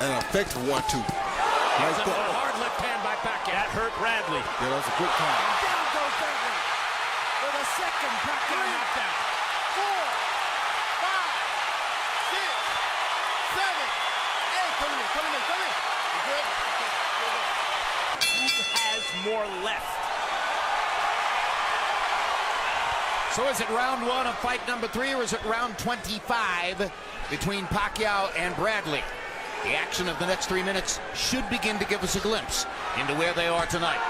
an effective one, too. Here's a hard left hand by Pacquiao. That hurt Bradley. Yeah, that was a good count. Down goes Bradley for the second Pacquiao knockdown. 4, 5, 6, 7, 8. Come in. Who has more left? So is it round 1 of fight number 3, or is it round 25 between Pacquiao and Bradley? The action of the next 3 minutes should begin to give us a glimpse into where they are tonight.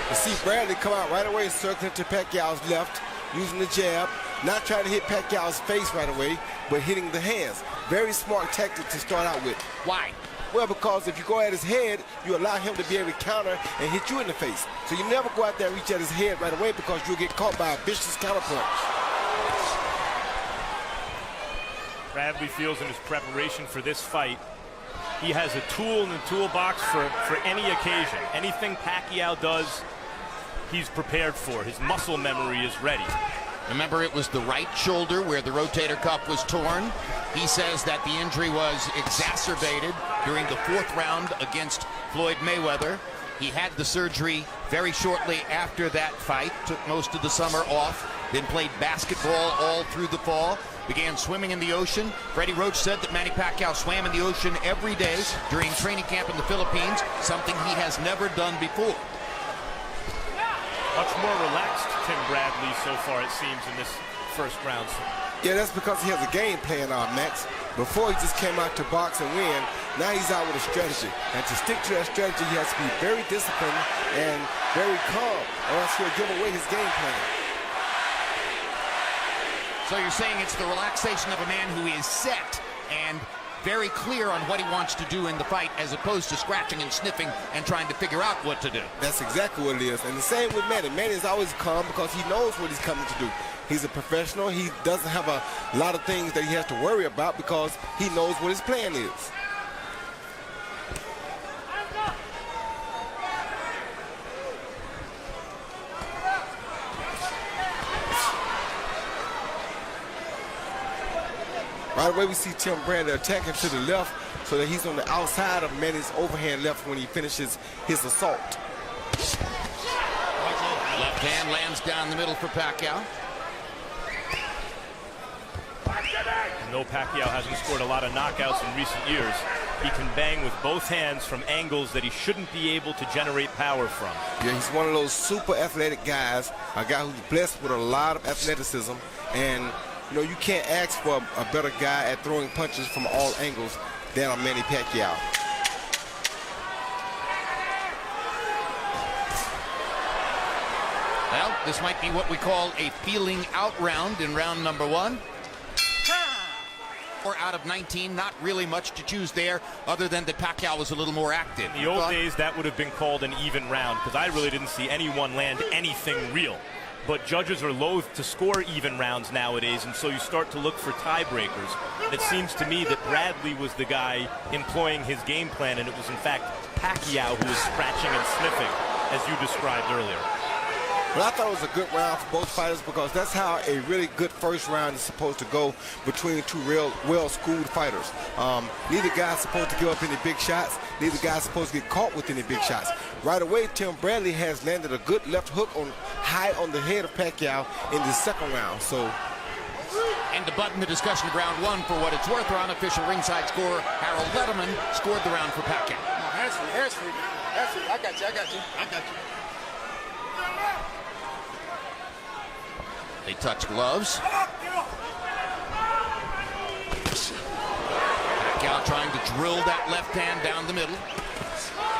You see Bradley come out right away, circling to Pacquiao's left, using the jab, not trying to hit Pacquiao's face right away, but hitting the hands. Very smart tactic to start out with. Why? Well, because if you go at his head, you allow him to be able to counter and hit you in the face. So you never go out there and reach at his head right away, because you'll get caught by a vicious counterpunch. Bradley feels in his preparation for this fight, he has a tool in the toolbox for any occasion. Anything Pacquiao does, he's prepared for. His muscle memory is ready. Remember, it was the right shoulder where the rotator cuff was torn. He says that the injury was exacerbated during the 4th round against Floyd Mayweather. He had the surgery very shortly after that fight, took most of the summer off, then played basketball all through the fall, began swimming in the ocean. Freddie Roach said that Manny Pacquiao swam in the ocean every day during training camp in the Philippines, something he has never done before. Much more relaxed Tim Bradley so far, it seems, in this first round. Yeah, that's because he has a game plan, Max. Before, he just came out to box and win. Now he's out with a strategy. And to stick to that strategy, he has to be very disciplined and very calm, or else he'll give away his game plan. So you're saying it's the relaxation of a man who is set and very clear on what he wants to do in the fight, as opposed to scratching and sniffing and trying to figure out what to do. That's exactly what it is. And the same with Manny. Manny is always calm because he knows what he's coming to do. He's a professional. He doesn't have a lot of things that he has to worry about because he knows what his plan is. Right away, we see Tim Bradley attacking to the left so that he's on the outside of Manny's overhand left when he finishes his assault. Left hand lands down the middle for Pacquiao. And though Pacquiao hasn't scored a lot of knockouts in recent years, he can bang with both hands from angles that he shouldn't be able to generate power from. Yeah, he's one of those super athletic guys, a guy who's blessed with a lot of athleticism, and you know, you can't ask for a better guy at throwing punches from all angles than a Manny Pacquiao. Well, this might be what we call a feeling out round in round number 1. Or out of 19, not really much to choose there, other than that Pacquiao was a little more active. In the old days, that would have been called an even round, because I really didn't see anyone land anything real. But judges are loath to score even rounds nowadays, and so you start to look for tiebreakers. It seems to me that Bradley was the guy employing his game plan, and it was in fact Pacquiao who was scratching and sniffing, as you described earlier. Well, I thought it was a good round for both fighters because that's how a really good first round is supposed to go between two real well-schooled fighters. Neither guy's supposed to give up any big shots. Neither guy's supposed to get caught with any big shots. Right away, Tim Bradley has landed a good left hook high on the head of Pacquiao in the second round. So, and to button the discussion of round 1 for what it's worth, our unofficial ringside scorer, Harold Letterman, scored the round for Pacquiao. Harris, I got you. They touch gloves. Pacquiao trying to drill that left hand down the middle.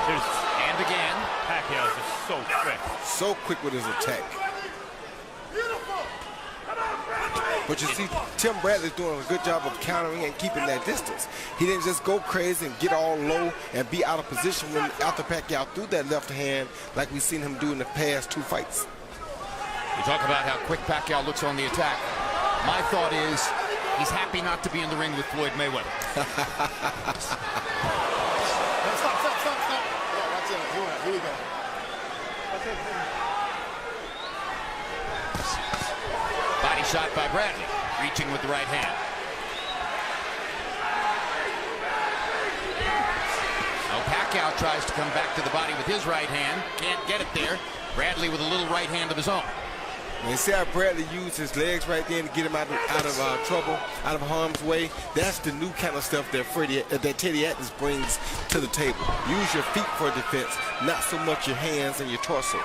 And again. Pacquiao is just so quick. So quick with his attack. But you see, Tim Bradley's doing a good job of countering and keeping that distance. He didn't just go crazy and get all low and be out of position when after Pacquiao threw that left hand like we've seen him do in the past 2 fights. We talk about how quick Pacquiao looks on the attack. My thought is he's happy not to be in the ring with Floyd Mayweather. Stop. Yeah, watch it. Here we go. shot by Bradley, reaching with the right hand. Now Pacquiao tries to come back to the body with his right hand. Can't get it there. Bradley with a little right hand of his own. And you see how Bradley used his legs right there to get him out of trouble, out of harm's way. That's the new kind of stuff that Teddy Atlas brings to the table. Use your feet for defense, not so much your hands and your torso.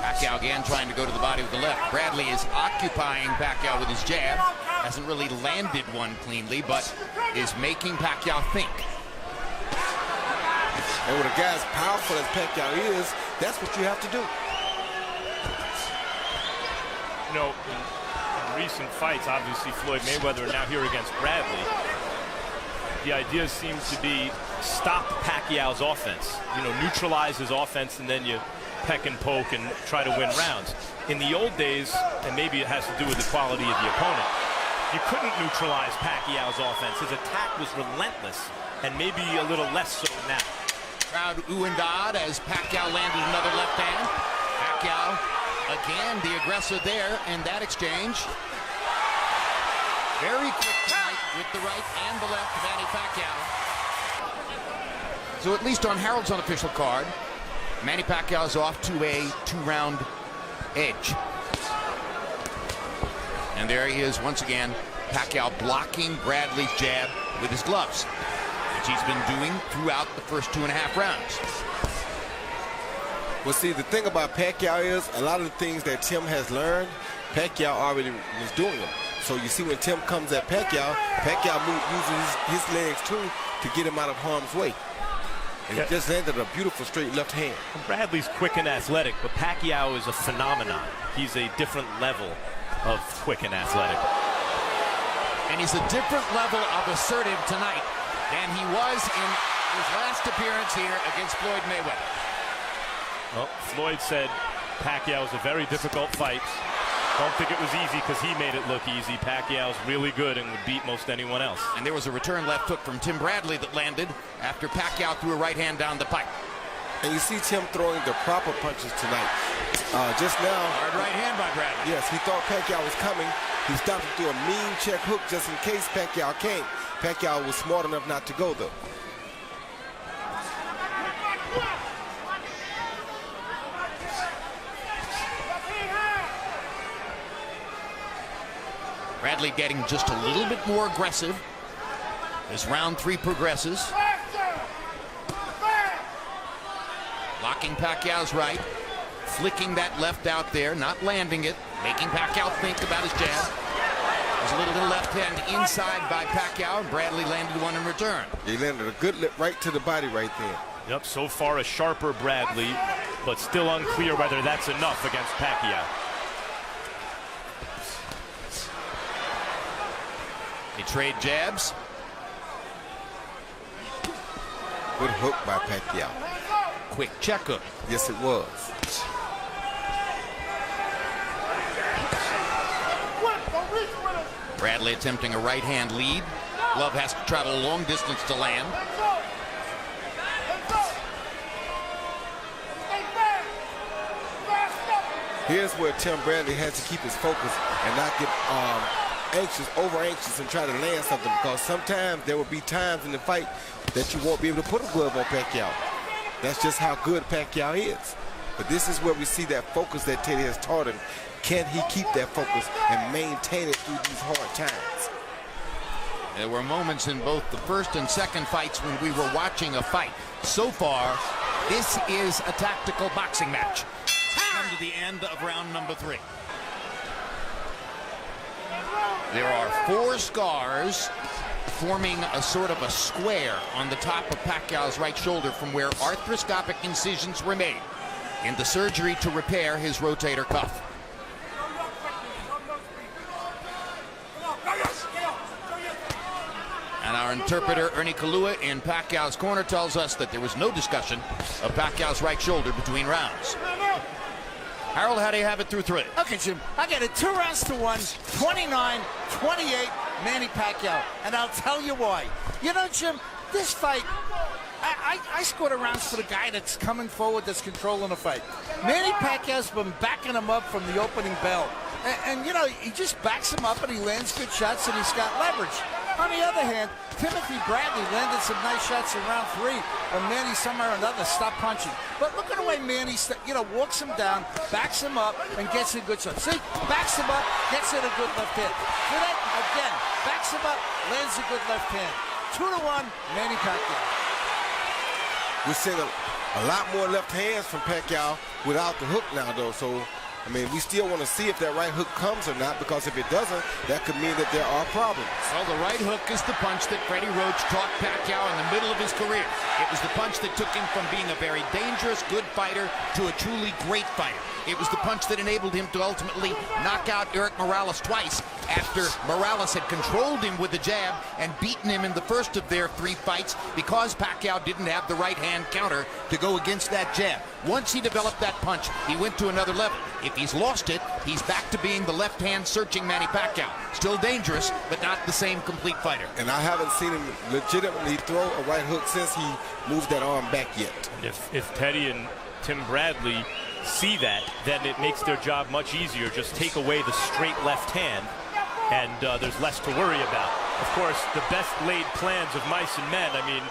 Pacquiao again trying to go to the body with the left. Bradley is occupying Pacquiao with his jab. Hasn't really landed one cleanly, but is making Pacquiao think. And when a guy as powerful as Pacquiao is, that's what you have to do. You know, in recent fights, obviously Floyd Mayweather now here against Bradley, the idea seems to be stop Pacquiao's offense. You know, neutralize his offense, and then you peck and poke and try to win rounds. In the old days, and maybe it has to do with the quality of the opponent, you couldn't neutralize Pacquiao's offense. His attack was relentless, and maybe a little less so now. Crowd ooh and ah as Pacquiao landed another left hand. Pacquiao again the aggressor there in that exchange. Very quick tonight with the right and the left of Manny Pacquiao. So at least on Harold's unofficial card, Manny Pacquiao's off to a 2-round edge. And there he is once again, Pacquiao blocking Bradley's jab with his gloves, which he's been doing throughout the first 2.5 rounds. Well, see, the thing about Pacquiao is a lot of the things that Tim has learned, Pacquiao already was doing them. So you see when Tim comes at Pacquiao, Pacquiao uses his legs too to get him out of harm's way. And he just landed a beautiful straight left hand. Bradley's quick and athletic, but Pacquiao is a phenomenon. He's a different level of quick and athletic. And he's a different level of assertive tonight than he was in his last appearance here against Floyd Mayweather. Well, Floyd said Pacquiao was a very difficult fight. Don't think it was easy because he made it look easy. Pacquiao's really good and would beat most anyone else. And there was a return left hook from Tim Bradley that landed after Pacquiao threw a right hand down the pipe. And you see Tim throwing the proper punches tonight. Just now. Hard right hand by Bradley. Yes, he thought Pacquiao was coming. He stopped him through a mean check hook just in case Pacquiao came. Pacquiao was smart enough not to go, though. Bradley getting just a little bit more aggressive as round 3 progresses. Locking Pacquiao's right, flicking that left out there, not landing it, making Pacquiao think about his jab. There's a little left hand inside by Pacquiao, and Bradley landed one in return. He landed a good lip right to the body right there. Yep, so far a sharper Bradley, but still unclear whether that's enough against Pacquiao. They trade jabs. Good hook by Pacquiao. Quick check hook. Yes, it was. Bradley attempting a right hand lead. Glove has to travel a long distance to land. Here's where Tim Bradley has to keep his focus and not get over anxious and try to land something, because sometimes there will be times in the fight that you won't be able to put a glove on Pacquiao. That's just how good Pacquiao is. But this is where we see that focus that Teddy has taught him. Can he keep that focus and maintain it through these hard times? There were moments in both the first and second fights when we were watching a fight. So far, this is a tactical boxing match. Come to the end of round number 3. There are 4 scars forming a sort of a square on the top of Pacquiao's right shoulder from where arthroscopic incisions were made in the surgery to repair his rotator cuff. And our interpreter, Ernie Kalua, in Pacquiao's corner tells us that there was no discussion of Pacquiao's right shoulder between rounds. Harold, how do you have it through 3? Okay, Jim, I got it 2 rounds to 1, 29-28, Manny Pacquiao. And I'll tell you why. You know, Jim, this fight, I scored rounds for the guy that's coming forward, that's controlling the fight. Manny Pacquiao's been backing him up from the opening bell. And you know, he just backs him up and he lands good shots and he's got leverage. On the other hand, Timothy Bradley landed some nice shots in round 3 when Manny somehow or another stopped punching. But look at the way Manny, walks him down, backs him up, and gets a good shot. See, backs him up, gets in a good left hand. See that? Again, backs him up, lands a good left hand. 2-1, Manny Pacquiao. We're seeing a lot more left hands from Pacquiao without the hook now, though. So, I mean, we still want to see if that right hook comes or not, because if it doesn't, that could mean that there are problems. Well, the right hook is the punch that Freddie Roach taught Pacquiao in the middle of his career. It was the punch that took him from being a very dangerous, good fighter to a truly great fighter. It was the punch that enabled him to ultimately knock out Eric Morales twice after Morales had controlled him with the jab and beaten him in the first of their 3 fights because Pacquiao didn't have the right-hand counter to go against that jab. Once he developed that punch, he went to another level. If he's lost it, he's back to being the left-hand searching Manny Pacquiao. Still dangerous, but not the same complete fighter. And I haven't seen him legitimately throw a right hook since he moved that arm back yet. And if Teddy and Tim Bradley see that, then it makes their job much easier. Just take away the straight left hand, and there's less to worry about. Of course, the best laid plans of mice and men. I mean,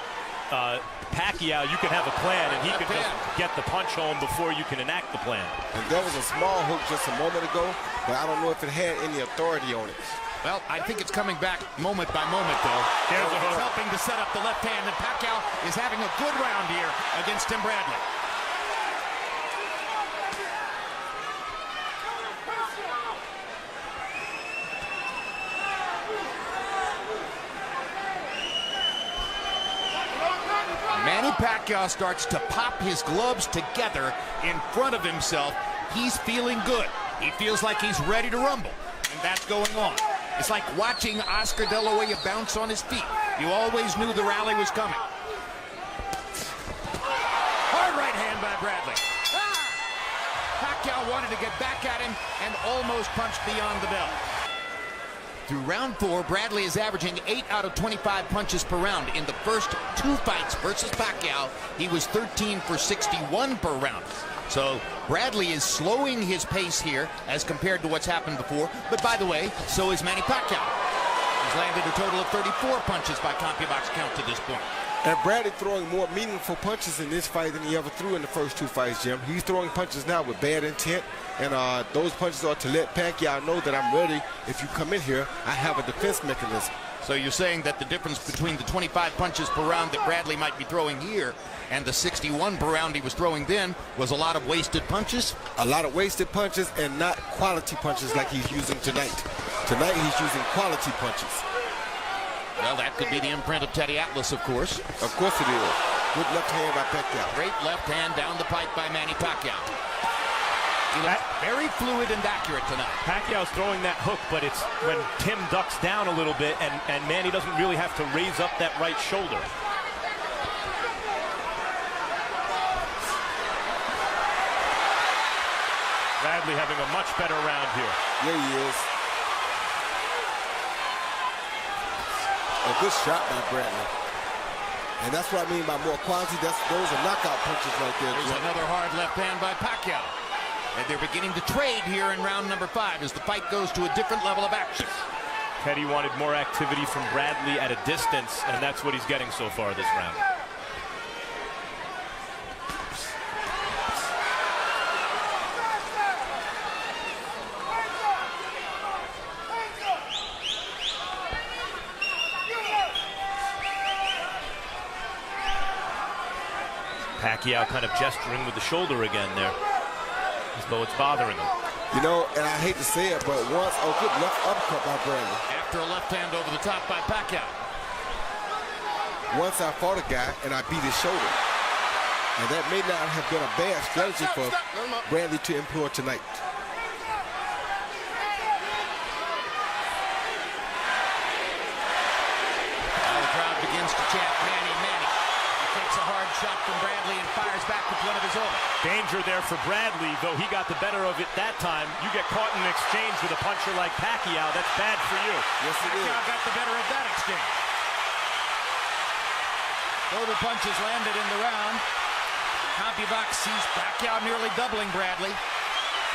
Pacquiao, you can have a plan, and he can just get the punch home before you can enact the plan. And there was a small hook just a moment ago, but I don't know if it had any authority on it. Well, I think it's coming back moment by moment, though. There's a hook. Helping to set up the left hand, and Pacquiao is having a good round here against Tim Bradley. Manny Pacquiao starts to pop his gloves together in front of himself. He's feeling good. He feels like he's ready to rumble, and that's going on. It's like watching Oscar De La Hoya bounce on his feet. You always knew the rally was coming. Hard right hand by Bradley. Pacquiao wanted to get back at him and almost punched beyond the bell. Through round 4, Bradley is averaging 8 out of 25 punches per round. In the first 2 fights versus Pacquiao, he was 13 for 61 per round. So Bradley is slowing his pace here as compared to what's happened before. But by the way, so is Manny Pacquiao. He's landed a total of 34 punches by CompuBox count to this point. And Bradley throwing more meaningful punches in this fight than he ever threw in the first 2 fights, Jim. He's throwing punches now with bad intent, and those punches are to let Pacquiao know that I'm ready. If you come in here, I have a defense mechanism. So you're saying that the difference between the 25 punches per round that Bradley might be throwing here and the 61 per round he was throwing then was a lot of wasted punches? A lot of wasted punches and not quality punches like he's using tonight. Tonight he's using quality punches. Well, that could be the imprint of Teddy Atlas, of course. Of course it is. Good left hand by Pacquiao. Great left hand down the pipe by Manny Pacquiao. He looked very fluid and accurate tonight. Pacquiao's throwing that hook, but it's when Tim ducks down a little bit, and Manny doesn't really have to raise up that right shoulder. Bradley having a much better round here. Yeah, he is. A good shot by Bradley. And that's what I mean by more quality. Those are knockout punches right there. There's another hard left hand by Pacquiao. And they're beginning to trade here in round number 5 as the fight goes to a different level of action. Teddy wanted more activity from Bradley at a distance, and that's what he's getting so far this round. Pacquiao kind of gesturing with the shoulder again there, as though it's bothering him. You know, and I hate to say it, but once, good left uppercut by Bradley. After a left hand over the top by Pacquiao. Once I fought a guy and I beat his shoulder. And that may not have been a bad strategy for Bradley to employ tonight. Now the crowd begins to chant Manny, Manny. He takes a hard shot from Bradley and fires back with one of his own. Danger there for Bradley, though he got the better of it that time. You get caught in an exchange with a puncher like Pacquiao, that's bad for you. Yes, it is. Pacquiao got the better of that exchange. Total punches landed in the round. CompuBox sees Pacquiao nearly doubling Bradley.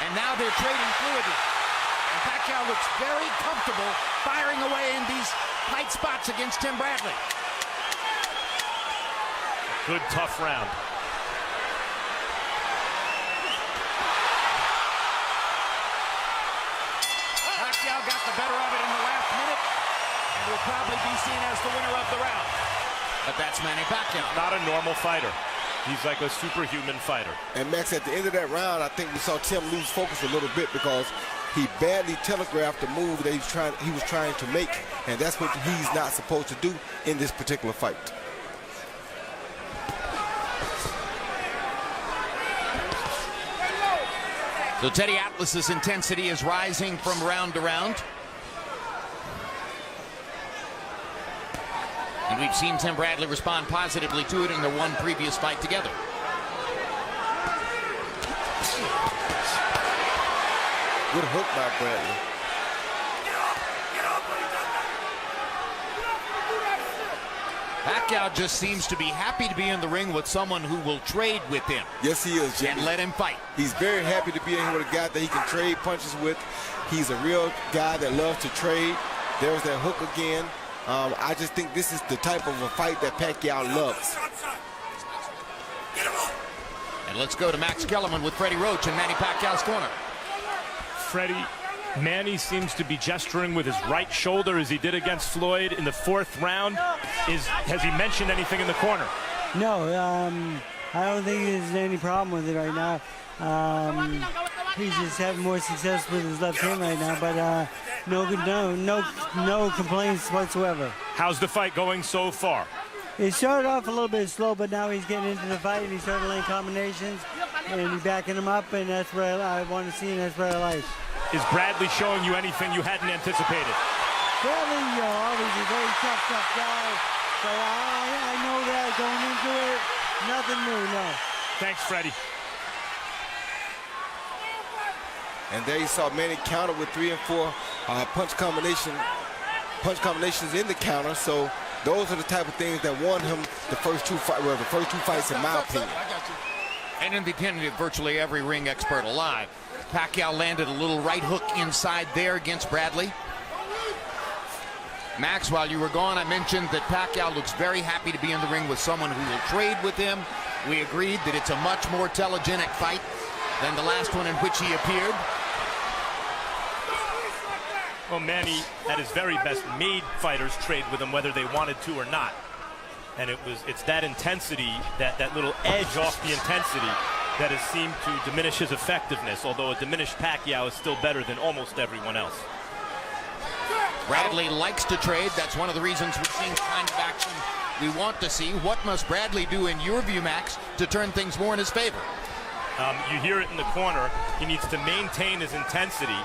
And now they're trading fluidly. And Pacquiao looks very comfortable firing away in these tight spots against Tim Bradley. Good, tough round. Pacquiao got the better of it in the last minute and will probably be seen as the winner of the round. But that's Manny Pacquiao. Not a normal fighter. He's like a superhuman fighter. And Max, at the end of that round, I think we saw Tim lose focus a little bit because he badly telegraphed the move that he was trying to make, and that's what he's not supposed to do in this particular fight. So Teddy Atlas's intensity is rising from round to round. And we've seen Tim Bradley respond positively to it in their one previous fight together. Good hook by Bradley. Pacquiao just seems to be happy to be in the ring with someone who will trade with him. Yes, he is, Jimmy. And let him fight. He's very happy to be in here with a guy that he can trade punches with. He's a real guy that loves to trade. There's that hook again. I just think this is the type of a fight that Pacquiao loves. And let's go to Max Kellerman with Freddie Roach in Manny Pacquiao's corner. Freddie, Manny seems to be gesturing with his right shoulder as he did against Floyd in the 4th round. Has he mentioned anything in the corner? No, I don't think there's any problem with it right now. He's just having more success with his left hand right now, but no complaints whatsoever. How's the fight going so far? It started off a little bit slow, but now he's getting into the fight and he's starting laying combinations and he's backing him up, and that's what I want to see, and that's what I like. Is Bradley showing you anything you hadn't anticipated? Bradley, obviously a very tough guy, but I know that going into it, nothing new, no. Thanks, Freddie. And there you saw Manny counter with 3 and 4 punch combinations in the counter. So those are the type of things that won him the first two fights, in my opinion. And in the opinion of virtually every ring expert alive, Pacquiao landed a little right hook inside there against Bradley. Max, while you were gone, I mentioned that Pacquiao looks very happy to be in the ring with someone who will trade with him. We agreed that it's a much more telegenic fight than the last one in which he appeared. Well, Manny, at his very best, made fighters trade with him whether they wanted to or not. And it's that intensity, that little edge off the intensity, that has seemed to diminish his effectiveness, although a diminished Pacquiao is still better than almost everyone else. Bradley likes to trade. That's one of the reasons we're seeing the kind of action we want to see. What must Bradley do, in your view, Max, to turn things more in his favor? You hear it in the corner. He needs to maintain his intensity,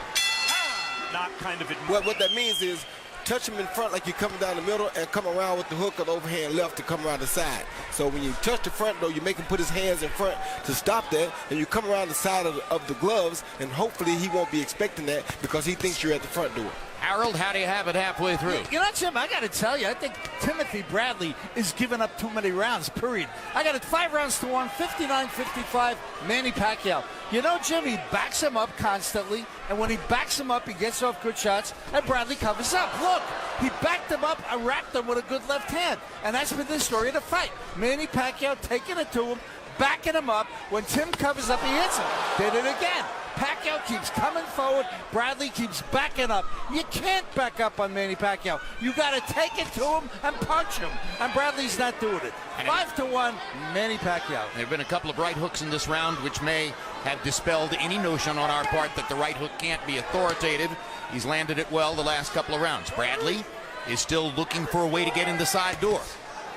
not kind of... What that means is touch him in front like you're coming down the middle and come around with the hook or the overhand left to come around the side. So when you touch the front, though, you make him put his hands in front to stop that, and you come around the side of the gloves, and hopefully he won't be expecting that because he thinks you're at the front door. Harold, how do you have it halfway through? You know, Jim, I got to tell you, I think Timothy Bradley is giving up too many rounds, period. I got it 5 rounds to 1, 59-55, Manny Pacquiao. You know, Jim, he backs him up constantly, and when he backs him up, he gets off good shots, and Bradley covers up. Look, he backed him up and wrapped him with a good left hand, and that's been the story of the fight. Manny Pacquiao taking it to him, backing him up. When Tim covers up, he hits him. Did it again. Pacquiao keeps coming forward. Bradley keeps backing up. You can't back up on Manny Pacquiao. You got to take it to him and punch him. And Bradley's not doing it. 5-1, Manny Pacquiao. There have been a couple of right hooks in this round which may have dispelled any notion on our part that the right hook can't be authoritative. He's landed it well the last couple of rounds. Bradley is still looking for a way to get in the side door.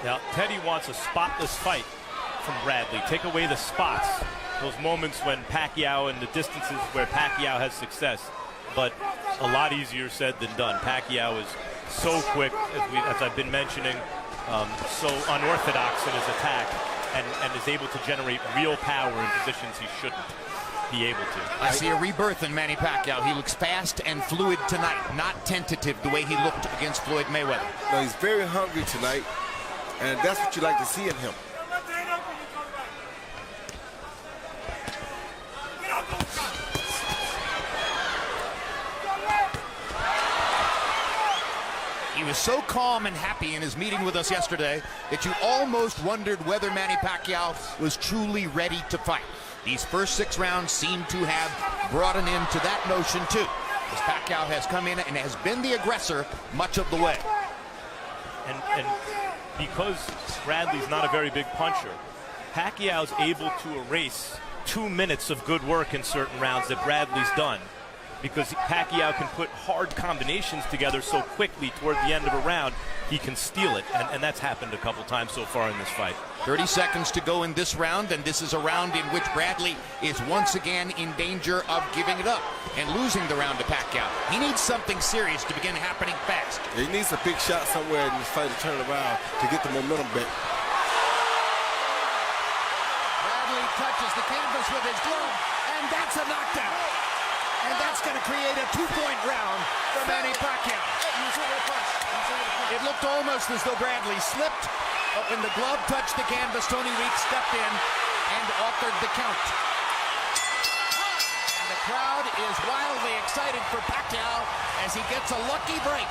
Now, Teddy wants a spotless fight from Bradley. Take away the spots. Those moments when Pacquiao and the distances where Pacquiao has success. But a lot easier said than done. Pacquiao is so quick, as I've been mentioning, so unorthodox in his attack, and is able to generate real power in positions he shouldn't be able to. I see a rebirth in Manny Pacquiao. He looks fast and fluid tonight, not tentative the way he looked against Floyd Mayweather. No, he's very hungry tonight. And that's what you like to see in him. He was so calm and happy in his meeting with us yesterday that you almost wondered whether Manny Pacquiao was truly ready to fight. These first 6 rounds seem to have brought an end to that notion too, as Pacquiao has come in and has been the aggressor much of the way. And because Bradley's not a very big puncher, Pacquiao's able to erase 2 minutes of good work in certain rounds that Bradley's done, because Pacquiao can put hard combinations together so quickly toward the end of a round, he can steal it, and that's happened a couple times so far in this fight. 30 seconds to go in this round, and this is a round in which Bradley is once again in danger of giving it up and losing the round to Pacquiao. He needs something serious to begin happening fast. He needs a big shot somewhere in this fight to turn around to get the momentum back. Bradley touches the canvas with his glove, and that's a knockdown. And that's going to create a 2-point round for Manny Pacquiao. It looked almost as though Bradley slipped, but when the glove touched the canvas, Tony Weeks stepped in and authored the count. And the crowd is wildly excited for Pacquiao as he gets a lucky break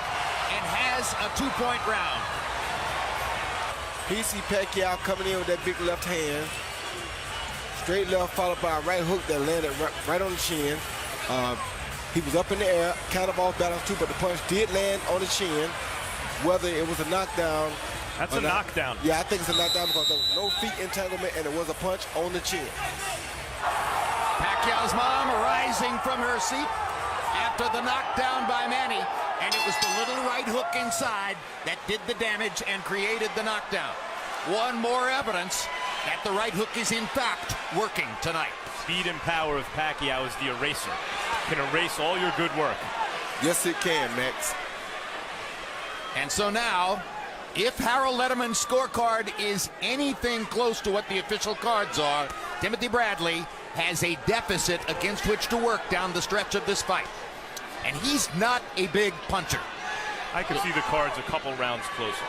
and has a 2-point round. PC Pacquiao coming in with that big left hand. Straight left followed by a right hook that landed right on the chin. He was up in the air, kind of off balance too, but the punch did land on the chin. Whether it was a knockdown. That's a knockdown. Yeah, I think it's a knockdown because there was no feet entanglement and it was a punch on the chin. Pacquiao's mom rising from her seat after the knockdown by Manny, and it was the little right hook inside that did the damage and created the knockdown. One more evidence that the right hook is in fact working tonight. Speed and power of Pacquiao is the eraser. Can erase all your good work. Yes, it can, Max. And so now, if Harold Letterman's scorecard is anything close to what the official cards are, Timothy Bradley has a deficit against which to work down the stretch of this fight. And he's not a big puncher. I can see the cards a couple rounds closer.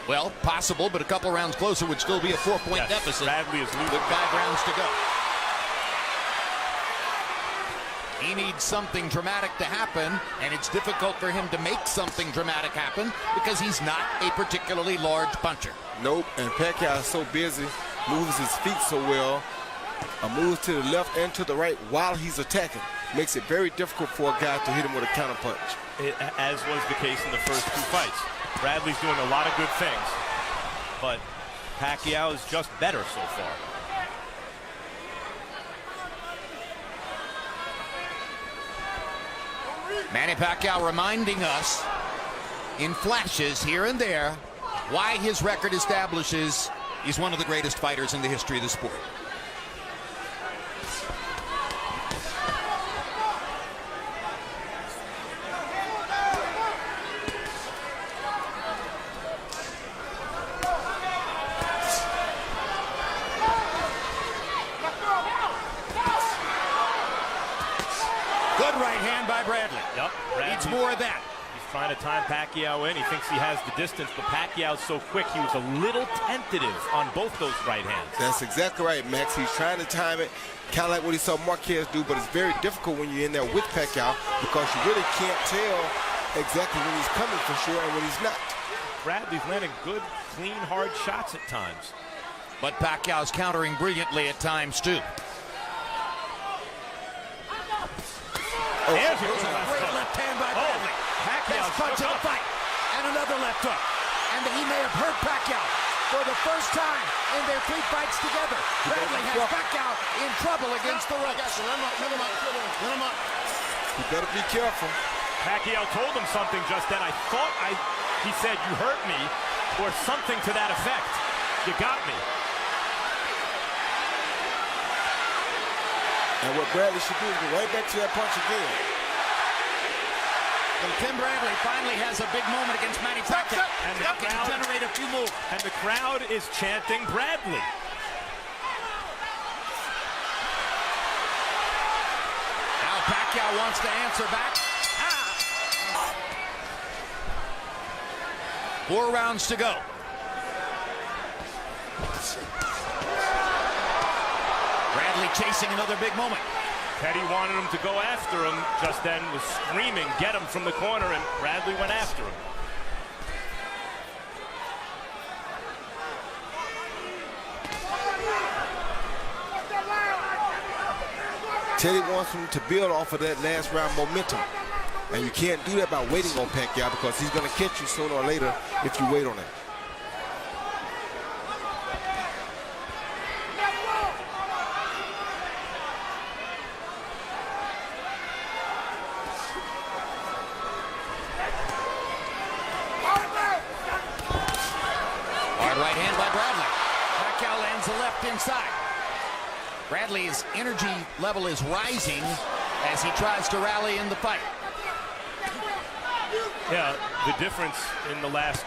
Well, possible, but a couple rounds closer would still be a 4-point deficit. Bradley is losing. With 5 rounds to go. He needs something dramatic to happen, and it's difficult for him to make something dramatic happen because he's not a particularly large puncher. Nope, and Pacquiao is so busy, moves his feet so well, moves to the left and to the right while he's attacking. Makes it very difficult for a guy to hit him with a counterpunch. As was the case in the first 2 fights. Bradley's doing a lot of good things, but Pacquiao is just better so far. Manny Pacquiao reminding us in flashes here and there why his record establishes he's one of the greatest fighters in the history of the sport. Good right hand by Bradley. Yep. Needs more of that. He's trying to time Pacquiao in. He thinks he has the distance, but Pacquiao's so quick, he was a little tentative on both those right hands. That's exactly right, Max. He's trying to time it, kind of like what he saw Marquez do, but it's very difficult when you're in there with Pacquiao because you really can't tell exactly when he's coming for sure and when he's not. Bradley's landing good, clean, hard shots at times. But Pacquiao's countering brilliantly at times, too. There's a great left hand by Bradley. Best punch of the fight. And another left hook. And he may have hurt Pacquiao for the first time in their 3 fights together. Bradley has Pacquiao in trouble against the ropes. Let him up. You better be careful. Pacquiao told him something just then. He said, "You hurt me," or something to that effect. You got me. And what Bradley should do is go right back to that punch again. And Tim Bradley finally has a big moment against Manny Pacquiao. And now can generate a few moves. And the crowd is chanting Bradley. Now Pacquiao wants to answer back. 4 rounds to go. Bradley chasing another big moment. Petty wanted him to go after him just then, was screaming, get him from the corner, and Bradley went after him. Teddy wants him to build off of that last round momentum. And you can't do that by waiting on Pacquiao, because he's going to catch you sooner or later if you wait on it. Hard right hand by Bradley. Pacquiao lands the left inside. Bradley's energy level is rising as he tries to rally in the fight. Yeah, the difference in the last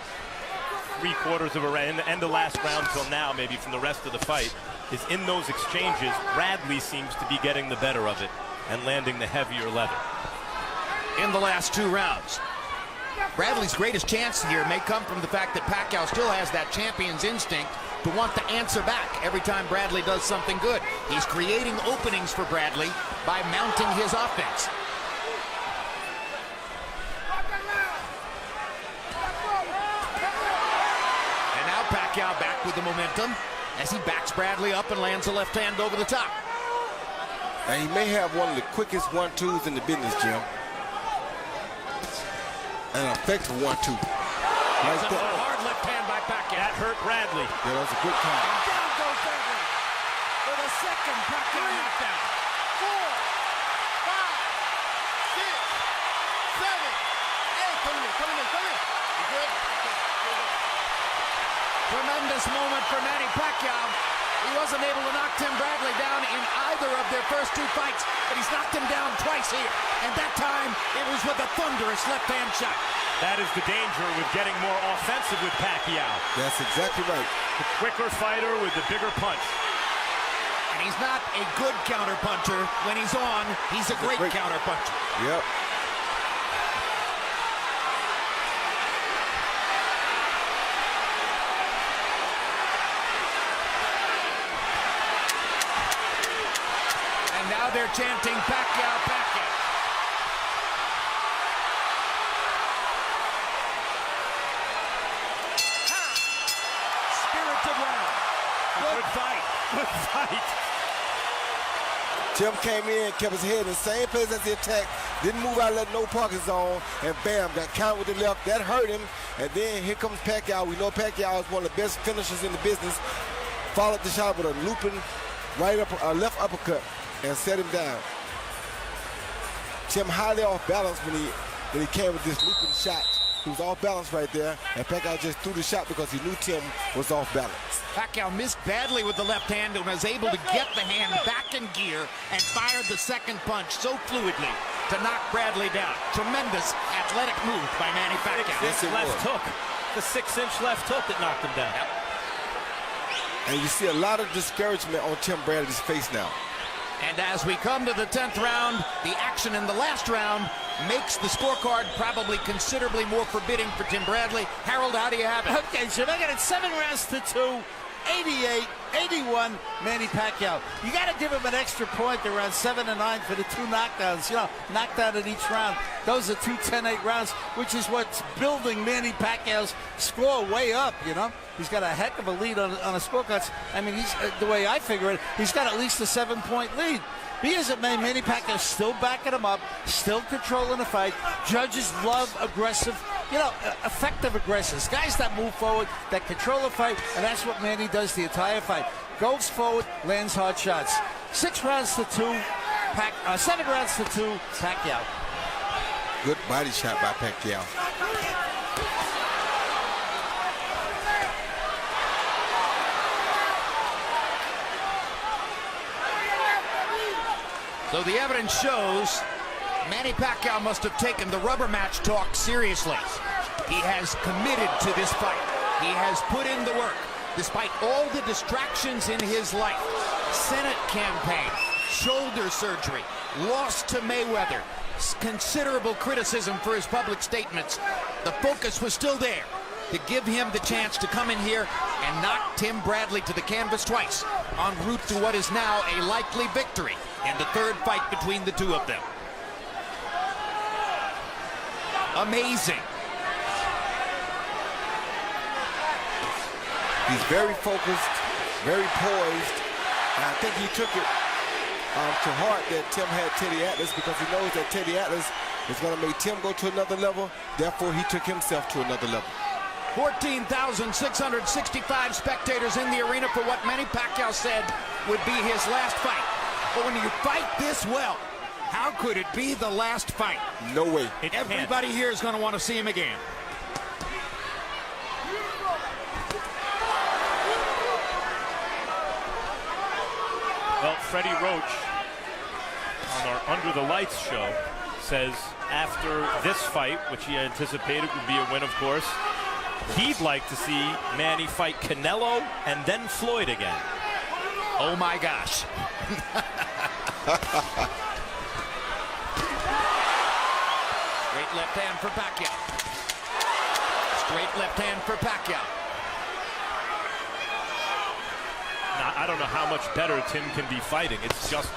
3/4 of a round and the last round till now, maybe from the rest of the fight, is in those exchanges, Bradley seems to be getting the better of it and landing the heavier leather. In the last 2 rounds, Bradley's greatest chance here may come from the fact that Pacquiao still has that champion's instinct to want to answer back every time Bradley does something good. He's creating openings for Bradley by mounting his offense. And now Pacquiao back with the momentum as he backs Bradley up and lands a left hand over the top. And he may have one of the quickest 1-2s in the business, Jim. An effective 1-2. Here's a hard left hand by Pacquiao. That hurt Bradley. Yeah, that was a good count. Down goes Bradley for the second Pacquiao knockdown. 4, 5, 6, 7, 8. Come here. You good? Tremendous moment for Manny Pacquiao. He wasn't able to knock Tim Bradley down in either of their first 2 fights, but he's knocked him down twice here. And that time, it was with a thunderous left-hand shot. That is the danger with getting more offensive with Pacquiao. That's exactly right. The quicker fighter with the bigger punch. And he's not a good counterpuncher. When he's on, he's a great counterpuncher. Yep. And now they're chanting Pacquiao, Pacquiao. Spirited round. Good fight. Good fight. Tim came in, kept his head in the same place as the attack, didn't move out, let no pocket zone, and bam, got counted with the left. That hurt him. And then here comes Pacquiao. We know Pacquiao is one of the best finishers in the business. Followed the shot with a looping left uppercut and set him down. Tim highly off balance when he came with this looping shot. He was off balance right there, and Pacquiao just threw the shot because he knew Tim was off balance. Pacquiao missed badly with the left hand and was able to get the hand back in gear and fired the second punch so fluidly to knock Bradley down. Tremendous athletic move by Manny Pacquiao. Yes, it Left was. hook. The 6-inch left hook that knocked him down. Yep. And you see a lot of discouragement on Tim Bradley's face now. And as we come to the 10th round, the action in the last round makes the scorecard probably considerably more forbidding for Tim Bradley. Harold, how do you have it? Okay, so they got it 7 rounds to 2, 88-81, Manny Pacquiao. You got to give him an extra point around 7 and 9 for the 2 knockdowns. You know, knockdown in each round. Those are 2 10-8 rounds, which is what's building Manny Pacquiao's score way up, you know. He's got a heck of a lead on a scorecard. I mean, he's the way I figure it, he's got at least a 7-point lead. Be as it may, Manny Pacquiao still backing him up, still controlling the fight. Judges love aggressive, effective aggressors. Guys that move forward, that control the fight, and that's what Manny does the entire fight. Goes forward, lands hard shots. 6 rounds to 2, 7 rounds to 2, Pacquiao. Good body shot by Pacquiao. So the evidence shows Manny Pacquiao must have taken the rubber match talk seriously. He has committed to this fight. He has put in the work, despite all the distractions in his life. Senate campaign, shoulder surgery, loss to Mayweather, considerable criticism for his public statements. The focus was still there. to give him the chance to come in here and knock Tim Bradley to the canvas twice, en route to what is now a likely victory in the third fight between the two of them. Amazing. He's very focused, very poised, and I think he took it to heart that Tim had Teddy Atlas, because he knows that Teddy Atlas is going to make Tim go to another level. Therefore, he took himself to another level. 14,665 spectators in the arena for what Manny Pacquiao said would be his last fight. But when you fight this well, how could it be the last fight? No way. Everybody here is going to want to see him again. Well, Freddie Roach on our Under the Lights show says after this fight, which he anticipated would be a win, of course, he'd like to see Manny fight Canelo and then Floyd again. Oh my gosh. Straight left hand for Pacquiao. Straight left hand for Pacquiao. Now, I don't know how much better Tim can be fighting. It's just,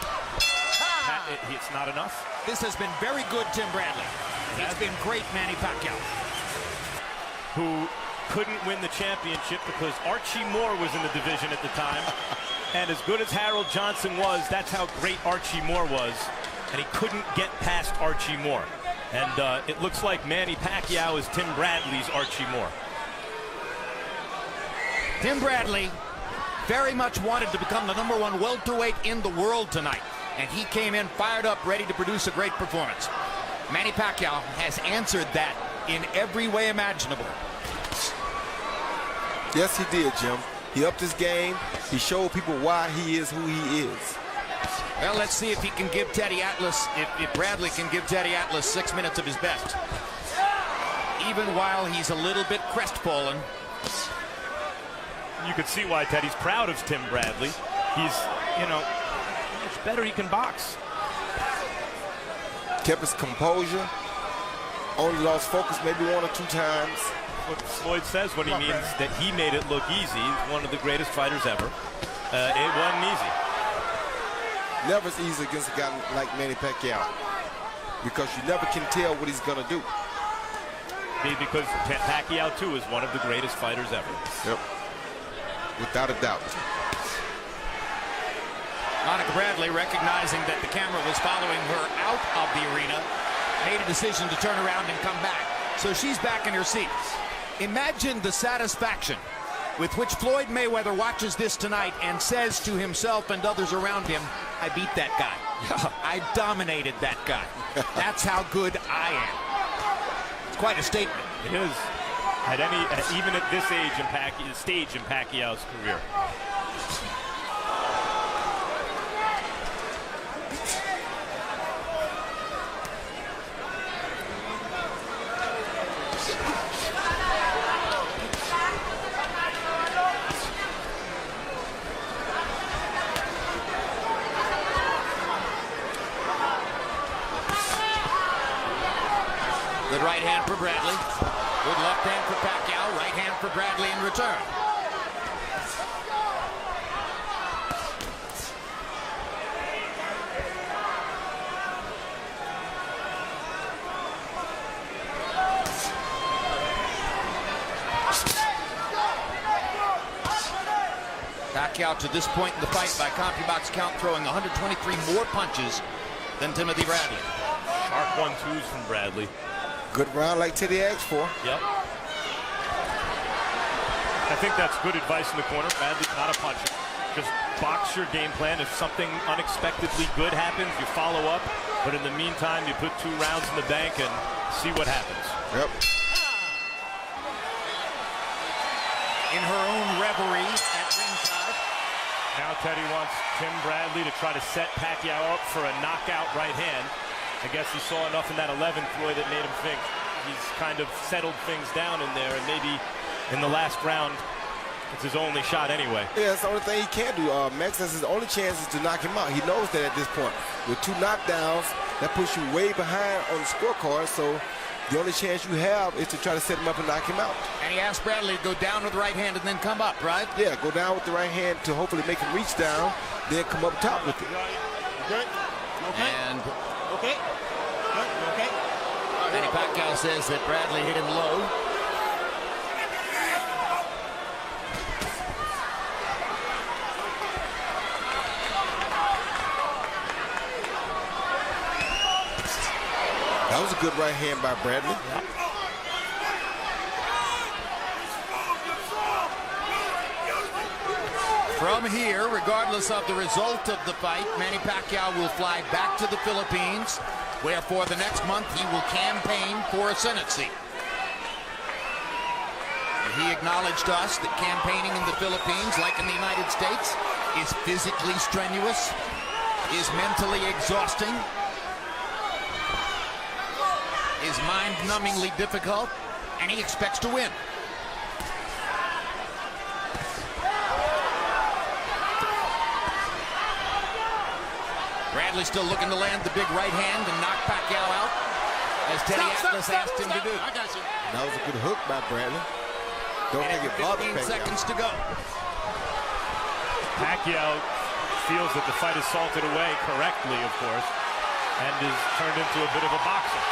it's not enough. This has been very good, Tim Bradley. He's been great, Manny Pacquiao. Who couldn't win the championship because Archie Moore was in the division at the time. And as good as Harold Johnson was, that's how great Archie Moore was. And he couldn't get past Archie Moore. And it looks like Manny Pacquiao is Tim Bradley's Archie Moore. Tim Bradley very much wanted to become the #1 welterweight in the world tonight. And he came in fired up, ready to produce a great performance. Manny Pacquiao has answered that in every way imaginable. Yes, he did, Jim. He upped his game. He showed people why he is who he is. Well, let's see if he can give Teddy Atlas, if Bradley can give Teddy Atlas 6 minutes of his best. Even while he's a little bit crestfallen. You could see why Teddy's proud of Tim Bradley. He's, you know, it's better he can box. Kept his composure. Only lost focus maybe 1 or 2 times. What Floyd says when he means that he made it look easy. He's one of the greatest fighters ever. It wasn't easy. Never is easy against a guy like Manny Pacquiao, because you never can tell what he's going to do. Because Pacquiao, too, is one of the greatest fighters ever. Yep. Without a doubt. Monica Bradley, recognizing that the camera was following her out of the arena, made a decision to turn around and come back. So she's back in her seat. Imagine the satisfaction with which Floyd Mayweather watches this tonight and says to himself and others around him, I beat that guy. I dominated that guy. That's how good I am. It's quite a statement. It is. Even at this age stage in Pacquiao's career. Good right hand for Bradley. Good left hand for Pacquiao. Right hand for Bradley in return. Pacquiao to this point in the fight by CompuBox count throwing 123 more punches than Timothy Bradley. Sharp 1-2s from Bradley. Good round like Teddy asked for. Yep. I think that's good advice in the corner. Bradley's not a puncher. Just box your game plan. If something unexpectedly good happens, you follow up. But in the meantime, you put 2 rounds in the bank and see what happens. Yep. In her own reverie at ringside. Now Teddy wants Tim Bradley to try to set Pacquiao up for a knockout right hand. I guess he saw enough in that 11th, Floyd, that made him think he's kind of settled things down in there, and maybe in the last round, it's his only shot anyway. Yeah, that's the only thing he can do. Max has his only chance is to knock him out. He knows that at this point. With 2 knockdowns, that puts you way behind on the scorecard, so the only chance you have is to try to set him up and knock him out. And he asked Bradley to go down with the right hand and then come up, right? Yeah, go down with the right hand to hopefully make him reach down, then come up top with it. Good. Okay. And Okay. Good. Okay. Manny Pacquiao says that Bradley hit him low. That was a good right hand by Bradley. From here, regardless of the result of the fight, Manny Pacquiao will fly back to the Philippines, where for the next month he will campaign for a Senate seat. He acknowledged to us that campaigning in the Philippines, like in the United States, is physically strenuous, is mentally exhausting, is mind-numbingly difficult, and he expects to win. Bradley still looking to land the big right hand and knock Pacquiao out, as Teddy Atlas asked him to do. I got you. That was a good hook by Bradley. Don't think it bothered 15 Pacquiao. seconds to go. Pacquiao feels that the fight is salted away correctly, of course, and is turned into a bit of a boxer.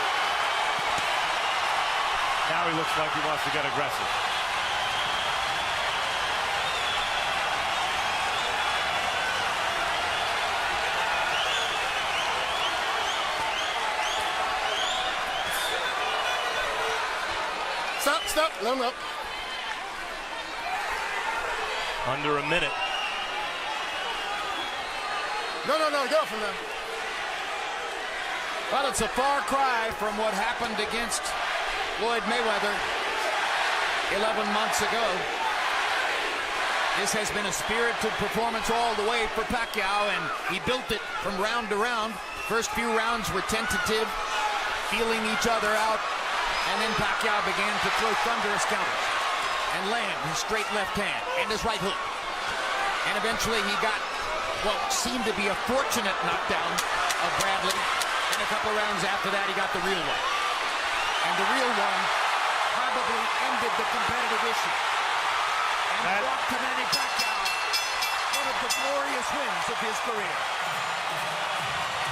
Now he looks like he wants to get aggressive. Stop. Let him up. Under a minute. No. Go from there. Well, it's a far cry from what happened against Floyd Mayweather 11 months ago. This has been a spirited performance all the way for Pacquiao, and he built it from round to round. First few rounds were tentative, feeling each other out, and then Pacquiao began to throw thunderous counters and land his straight left hand and his right hook. And eventually he got what seemed to be a fortunate knockdown of Bradley. And a couple rounds after that, he got the real one. And the real one probably ended the competitive issue and brought to Manny Pacquiao one of the glorious wins of his career.